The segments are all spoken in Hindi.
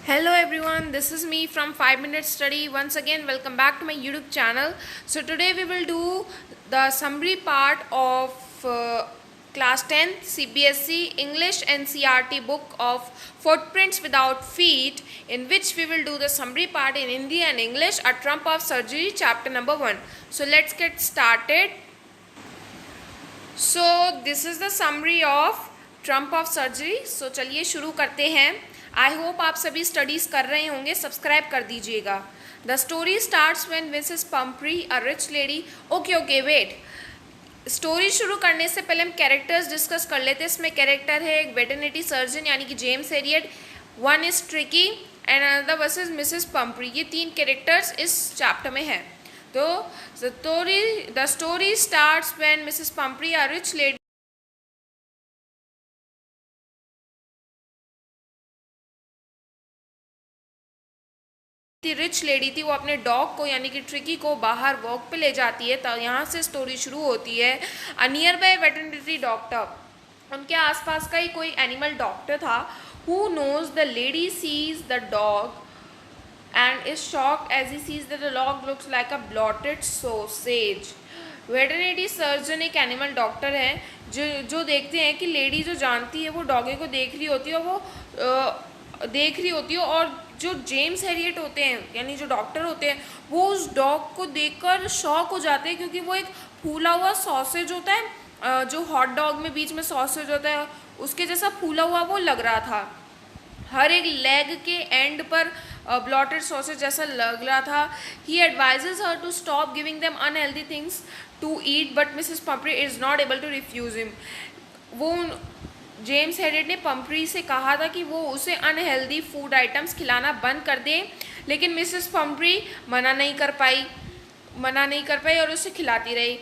Hello everyone, this is me from 5 Minute Study. Once again, welcome back to my YouTube channel. So today we will do the summary part of class 10th CBSE English NCERT book of Footprints Without Feet, in which we will do the summary part in Hindi and English, A Trump of Surgery, chapter number 1. So let's get started. So this is the summary of Trump of Surgery. So चलिए शुरू करते हैं. आई होप आप सभी स्टडीज़ कर रहे होंगे. सब्सक्राइब कर दीजिएगा. The story starts when Mrs Pumphrey a rich lady. Okay wait. Story शुरू करने से पहले हम कैरेक्टर्स डिस्कस कर लेते हैं. इसमें कैरेक्टर है एक वेटरनिटी सर्जन यानी कि James Herriot, one is Tricki and another versus Mrs Pumphrey. ये 3 कैरेक्टर्स इस चैप्टर में हैं. तो the story starts when Mrs Pumphrey a rich lady rich lady थी. वो अपने डॉग को यानी कि ट्रिकी को बाहर वॉक पे ले जाती है. तो यहाँ से स्टोरी शुरू होती है. A nearby veterinary doctor, उनके आसपास का ही कोई एनिमल डॉक्टर था. Who knows the lady sees the dog and is shocked as he sees that the dog looks like a blotted sausage. Veterinary surgeon एक एनिमल डॉक्टर है जो देखते हैं कि लेडी जो जानती है वो डॉगी को देख रही होती है और वो देख रही होती है. और जो जेम्स हैरियट होते हैं यानी जो डॉक्टर होते हैं वो उस डॉग को देखकर शॉक हो जाते हैं, क्योंकि वो एक फूला हुआ सॉसेज होता है, जो हॉट डॉग में बीच में सॉसेज होता है उसके जैसा फूला हुआ वो लग रहा था. हर एक लेग के एंड पर ब्लॉटेड सॉसेज जैसा लग रहा था. He advises her to stop giving them unhealthy things to eat, but Mrs Pumphrey is not able to refuse him. वो जेम्स हैरियट ने पंपरी से कहा था कि वो उसे अनहेल्दी फूड आइटम्स खिलाना बंद कर दे, लेकिन मिसेस पंपरी मना नहीं कर पाई और उसे खिलाती रही.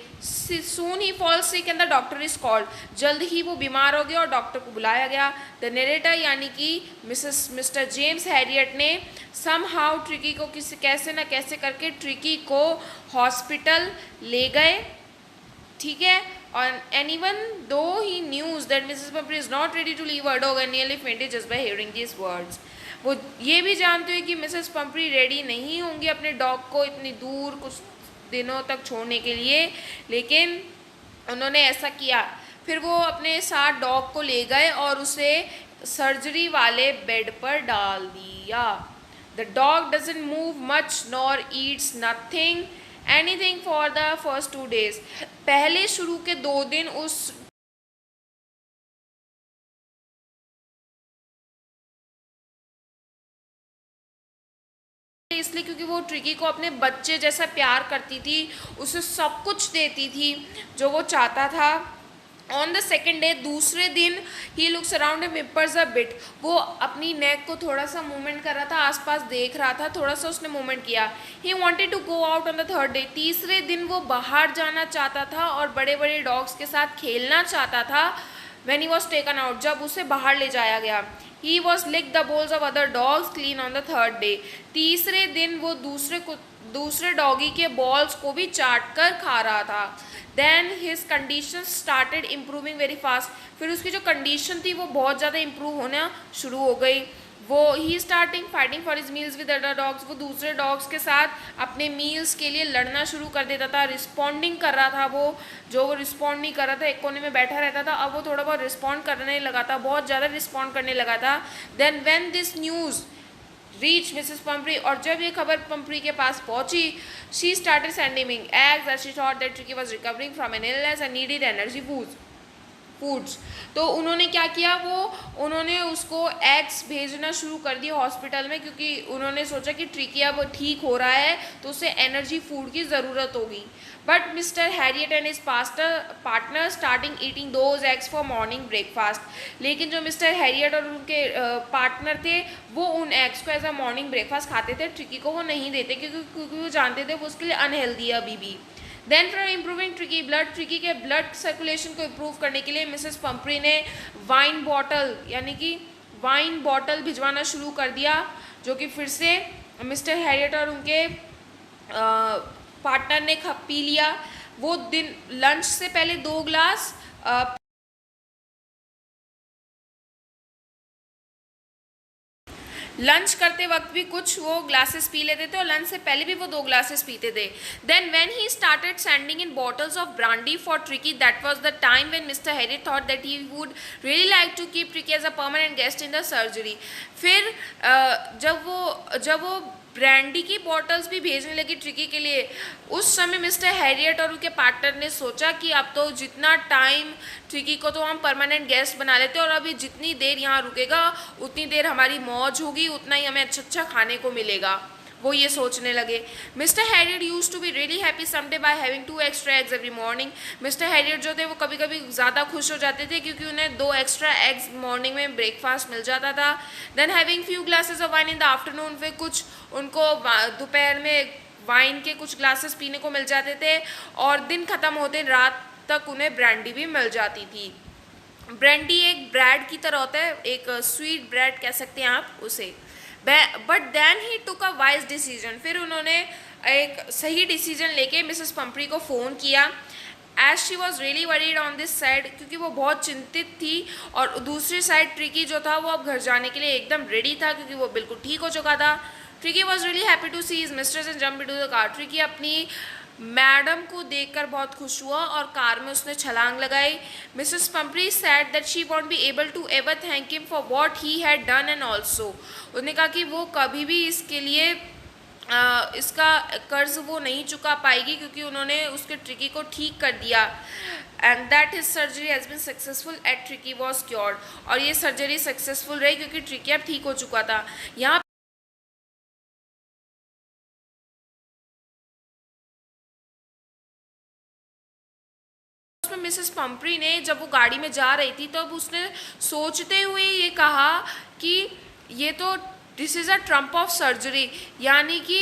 Soon he falls sick and the doctor is called. जल्द ही वो बीमार हो गया और डॉक्टर को बुलाया गया. द नरेटर यानी कि मिस्टर जेम्स हैरियट ने सम हाउ ट्रिकी को कैसे न कैसे करके ट्रिकी को हॉस्पिटल ले गए. ठीक है. और anyone though he news that Mrs Pumphrey is not ready to leave her dog and nearly fainted just by hearing this words. वो ये भी जानते हुए कि मिसेस पंपरी रेडी नहीं होंगी अपने डॉग को इतनी दूर कुछ दिनों तक छोड़ने के लिए, लेकिन उन्होंने ऐसा किया. फिर वो अपने साथ डॉग को ले गए और उसे सर्जरी वाले बेड पर डाल दिया. The dog doesn't move much nor Yeats nothing anything for the first 2 days. पहले शुरू के 2 दिन उस इसलिए क्योंकि वो ट्रिकी को अपने बच्चे जैसा प्यार करती थी, उसे सब कुछ देती थी जो वो चाहता था. ऑन द सेकेंड डे, दूसरे दिन, he looks around and whimpers a bit. वो अपनी नेक को थोड़ा सा मूवमेंट कर रहा था, आसपास देख रहा था, थोड़ा सा उसने मूवमेंट किया. He wanted to go out on the third day. तीसरे दिन वो बाहर जाना चाहता था और बड़े बड़े डॉग्स के साथ खेलना चाहता था. When he was taken out, जब उसे बाहर ले जाया गया. He was lick the bowls of other dogs clean on the third day. तीसरे दिन वो दूसरे डॉगी के बॉल्स को भी चाट कर खा रहा था. Then his condition started improving very fast. फिर उसकी जो कंडीशन थी वो बहुत ज़्यादा इम्प्रूव होना शुरू हो गई. वो he starting fighting for his meals with other dogs. वो दूसरे डॉग्स के साथ अपने मील्स के लिए लड़ना शुरू कर देता था. रिस्पॉन्डिंग कर रहा था. वो रिस्पॉन्ड नहीं कर रहा था, एक कोने में बैठा रहता था, अब वो थोड़ा बहुत रिस्पॉन्ड करने लगा था, बहुत ज़्यादा रिस्पॉन्ड करने लगा था. Then when this news reach Mrs Pumphrey, और जब ये खबर पंपरी के पास पहुंची, she started sending eggs as she thought that Tricki was recovering from an illness and needed energy foods. तो उन्होंने क्या किया, उन्होंने उसको एग्स भेजना शुरू कर दिया हॉस्पिटल में, क्योंकि उन्होंने सोचा कि ट्रिकी अब ठीक हो रहा है तो उसे एनर्जी फूड की ज़रूरत होगी. But mister Harriet and his partner starting eating those eggs for morning breakfast. लेकिन जो मिस्टर हैरियट और उनके पार्टनर थे वो उन एग्स को एज अ मॉर्निंग ब्रेकफास्ट खाते थे. ट्रिकी को वो नहीं देते क्योंकि वो जानते थे वो उसके लिए अनहेल्दी है अभी भी. देन फॉर इम्प्रूविंग ट्रिकी के ब्लड सर्कुलेशन को इम्प्रूव करने के लिए मिसेस पंपरी ने वाइन बॉटल भिजवाना शुरू कर दिया, जो कि फिर से मिस्टर हैरियट और उनके पार्टनर ने पी लिया. वो दिन लंच से पहले 2 ग्लास लंच करते वक्त भी कुछ वो ग्लासेस पी लेते थे और लंच से पहले भी वो 2 ग्लासेस पीते थे. Then when he started sending in bottles of brandy for Tricky, that was the time when mister Herriot thought that he would really like to keep Tricky as a permanent guest in the surgery. फिर जब वो ब्रांडी की बॉटल्स भी भेजने लगी ट्रिकी के लिए, उस समय मिस्टर हैरियट और उनके पार्टनर ने सोचा कि अब तो जितना टाइम ट्रिकी को तो हम परमानेंट गेस्ट बना लेते हैं और अभी जितनी देर यहाँ रुकेगा उतनी देर हमारी मौज होगी, उतना ही हमें अच्छा खाने को मिलेगा. वो ये सोचने लगे. Mister Herriot use to be really happy someday by having 2 extra eggs every morning. Mister Herriot जो थे वो कभी कभी ज़्यादा खुश हो जाते थे क्योंकि उन्हें 2 एक्स्ट्रा एग्स मॉर्निंग में ब्रेकफास्ट मिल जाता था. Then having few glasses of wine in the afternoon. फिर कुछ उनको दोपहर में वाइन के कुछ ग्लासेस पीने को मिल जाते थे और दिन ख़त्म होते रात तक उन्हें ब्रांडी भी मिल जाती थी. ब्रांडी एक ब्रेड की तरह होता है, एक स्वीट ब्रेड कह सकते हैं आप उसे. But then he took a wise decision. फिर उन्होंने एक सही डिसीजन लेके मिसेस पंपरी को फ़ोन किया. As she was really worried on this side, क्योंकि वो बहुत चिंतित थी और दूसरी साइड ट्रिकी जो था वो अब घर जाने के लिए एकदम रेडी था क्योंकि वो बिल्कुल ठीक हो चुका था. Tricky was really happy to see his mistress and jump into the car. Tricky अपनी मैडम को देखकर बहुत खुश हुआ और कार में उसने छलांग लगाई. Mrs Pumphrey said that she won't be able to ever thank him for what he had done and also. उन्होंने कहा कि वो कभी भी इसके लिए इसका कर्ज वो नहीं चुका पाएगी क्योंकि उन्होंने उसके ट्रिकी को ठीक कर दिया. And that his surgery has been successful at tricky was cured. और ये सर्जरी सक्सेसफुल रही क्योंकि ट्रिकी अब ठीक हो चुका था. यहाँ मिसेस पंपरी ने जब वो गाड़ी में जा रही थी तब उसने सोचते हुए ये कहा कि ये तो this is a Trump of surgery, यानी कि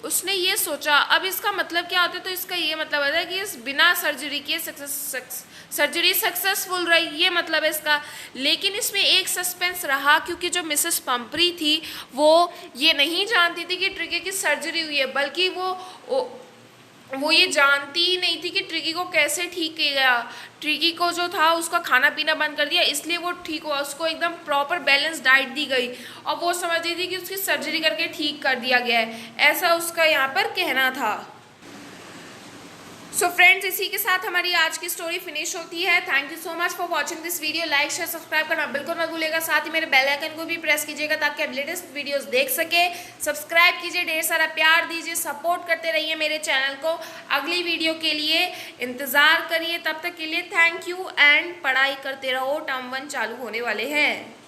उसने ये सोचा. अब इसका मतलब क्या होता है, तो इसका ये मतलब होता है कि इस बिना सर्जरी के सर्जरी सक्सेसफुल रही, ये मतलब है इसका. लेकिन इसमें एक सस्पेंस रहा क्योंकि जो मिसेस पंपरी थी वो ये नहीं जानती थी कि ट्रिकी की सर्जरी हुई है, बल्कि वो ये जानती ही नहीं थी कि ट्रिकी को कैसे ठीक किया गया. ट्रिकी को जो था उसका खाना पीना बंद कर दिया इसलिए वो ठीक हुआ. उसको एकदम प्रॉपर बैलेंस डाइट दी गई और वो समझ रही थी कि उसकी सर्जरी करके ठीक कर दिया गया है, ऐसा उसका यहाँ पर कहना था. सो फ्रेंड्स, इसी के साथ हमारी आज की स्टोरी फिनिश होती है. Thank you so much for watching this video. Like share subscribe करना बिल्कुल मत भूलिएगा. साथ ही मेरे बेल आइकन को भी प्रेस कीजिएगा ताकि आप लेटेस्ट वीडियोस देख सके. सब्सक्राइब कीजिए, ढेर सारा प्यार दीजिए, सपोर्ट करते रहिए मेरे चैनल को. अगली वीडियो के लिए इंतज़ार करिए. तब तक के लिए थैंक यू एंड पढ़ाई करते रहो. टर्म 1 चालू होने वाले हैं.